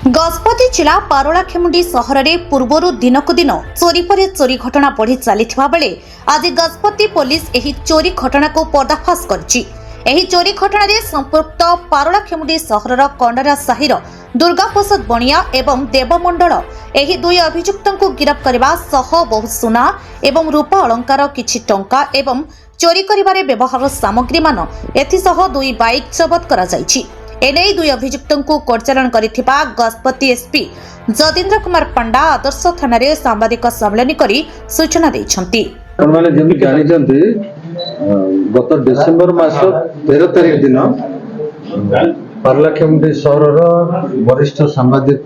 गजपति जिला पारोलाखेमुंडी सहर में पूर्वर दिनकु दिन चोरी पर चोरी घटना बढ़ी चली बेले आज गजपति पुलिस एही चोरी घटना को पर्दाफाश करछि। एही चोरी घटना रे संपृक्त पारोलाखेमुंडी सहरर कंडरा साहिर दुर्गा प्रसाद बणिया एवं देवमंडल एही दुई अभियुक्तों को गिरफ्त करबा सह बहु सुना एवं रूपा अलंकार किछि टंका एवं चोरी करिबारे व्यवहार सामग्री मान एथिसह दुई बाइक जबत करा जायछि। एने दुई अभियुक्तों को कोर्चारण करिथिबा गजपति एसपी जतीन्द्र कुमार पंडा आदर्श थाना रे सांबादिक सम्मेलन करी सूचना दैछंती। माने जेमि जानिचंती गत डिसेंबर मास 13 तारिख दिन पार्लाखेमुंडी सहरर वरिष्ठ सांबादिक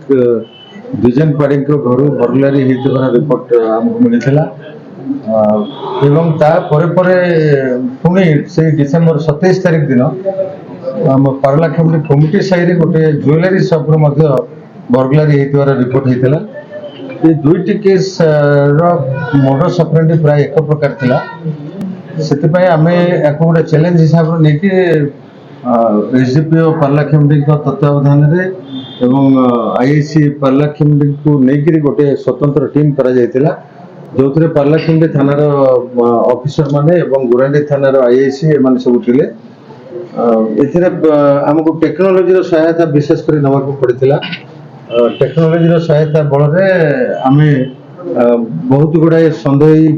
द्विजन पाड़ी घर बर्गलारी होता रिपोर्ट आमको मिलता एवं ता परे परे पुणी से डिसेंबर 27 तारिख दिन आम पार्लाखेमुंडी कमिटी साई गोटे ज्वेलरी सप्र बर्गलारी होता रिपोर्ट होता। ये दुईटी केस मोडस ऑपरेंडी प्राय एक प्रकार थिला से आम एक गोटे चैलेंज हिसाब से नहीं कि एसडीपीओ पार्लाखेमुंडी तत्वावधान एवं आईआईसी पार्लाखेमुंडी को लेकिन गोटे स्वतंत्र टीम करा जायतिला जो पार्लाखेमुंडी थानार ऑफिसर माने एवं गुरांडी थानार आईआईसी एमाने सब थिले। एथिरे हमको टेक्नोलोजी सहायता विशेष कर नवाक पड़ता। टेक्नोलोजी सहायता बल आम बहुत गुड़ाए सन्देही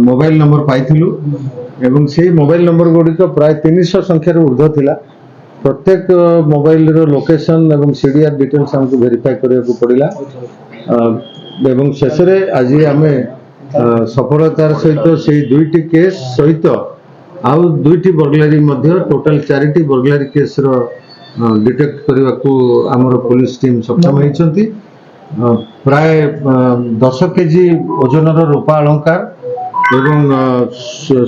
मोबाइल नंबर पाइलु एवं से मोबाइल नंबर गुड़िक प्राय 300 संख्यार ऊर्ध्व थिला। प्रत्येक मोबाइल रो लोकेशन एवं सीडीआर डिटेल्स हमको वेरीफाई करने पड़ा एवं शेष आज आम सफलतार सहित से दुईटी केस सहित आउ दुईटी बर्गलारी टोटाल 4टी बर्गलारी केस डिटेक्ट करने को आमर पुलिस टीम सक्षम होती। प्राय 10 केजी ओजनर रूपा अलंकार एवं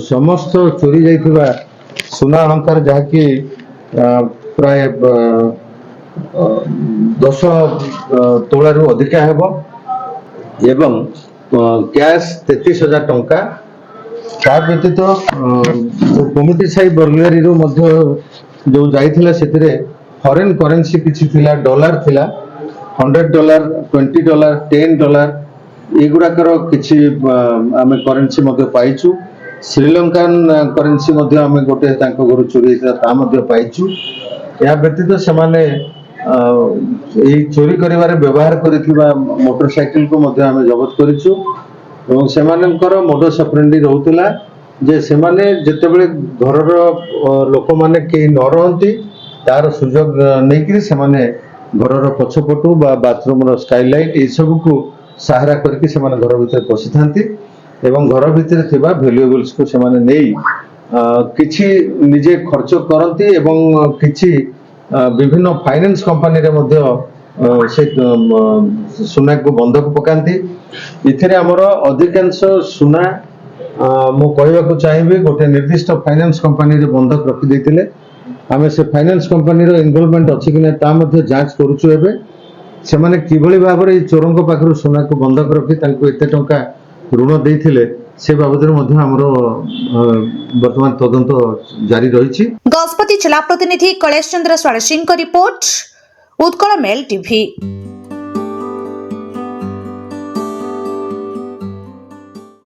समस्त चोरी जाइथिबा सुना अलंकार जहाँकि प्राय 10 तोलारू अधिका हेब एवं कैश 33,000 टंका ता व्यतीत कमिटी साई बर्गलारी जो जाइथिला सेतिरे फॉरेन करेंसी किछि थिला डॉलर थिला $100 $20 $10 एगुड़ाकर किछि आमे करेंसी मध्य पाइछु। श्रीलंकान करेंसी मध्य आमे गोटे तांको घर चोरी था ता मध्य पाइछु। या व्यतीत से माने चोरी करिवारे व्यवहार करिथिबा मोटरसाइकिल को मध्य आमे जब्त करिछु एवं सेमानकर मोडस ऑपरेंडी रहउतिला जे सेमाने जेतेबेले घरर लोक माने के न रहंती तार सुजोग नहीं कि सेमाने घरर पछपटू बा बाथरूम स्टाइल लाइट ये सब को सहारा करके सेमाने घर भीतर पशि थांती एवं घर भीतर थिबा वैल्यूएबल्स को सेमाने नहीं किछि निजे खर्च करती एवं किछि विभिन्न फाइनेंस कंपनी रे मध्य से सुना को बंधक पकांती। इथिरे हमर अधिकांश सुना मु कहबाकू चाहिबी गोटे निर्दिष्ट फाइनेंस कंपनी रे बंधक रखि दैतिले आमे से फाइनेंस कंपनी रो इन्वॉल्वमेंट अछि कि नै ता मध्ये जांच करूछु। एबे से माने किभली भाबरे चोरंक पाखरु सुना को बंधक रखि तांको एते टंका ऋण देइथिले से बाबद हमर वर्तमान तदंत जारी रहिछि। गजपति जिला प्रतिनिधि कलेश चंद्र स्वाड़सिंह रिपोर्ट उत्कल मेल टीवी।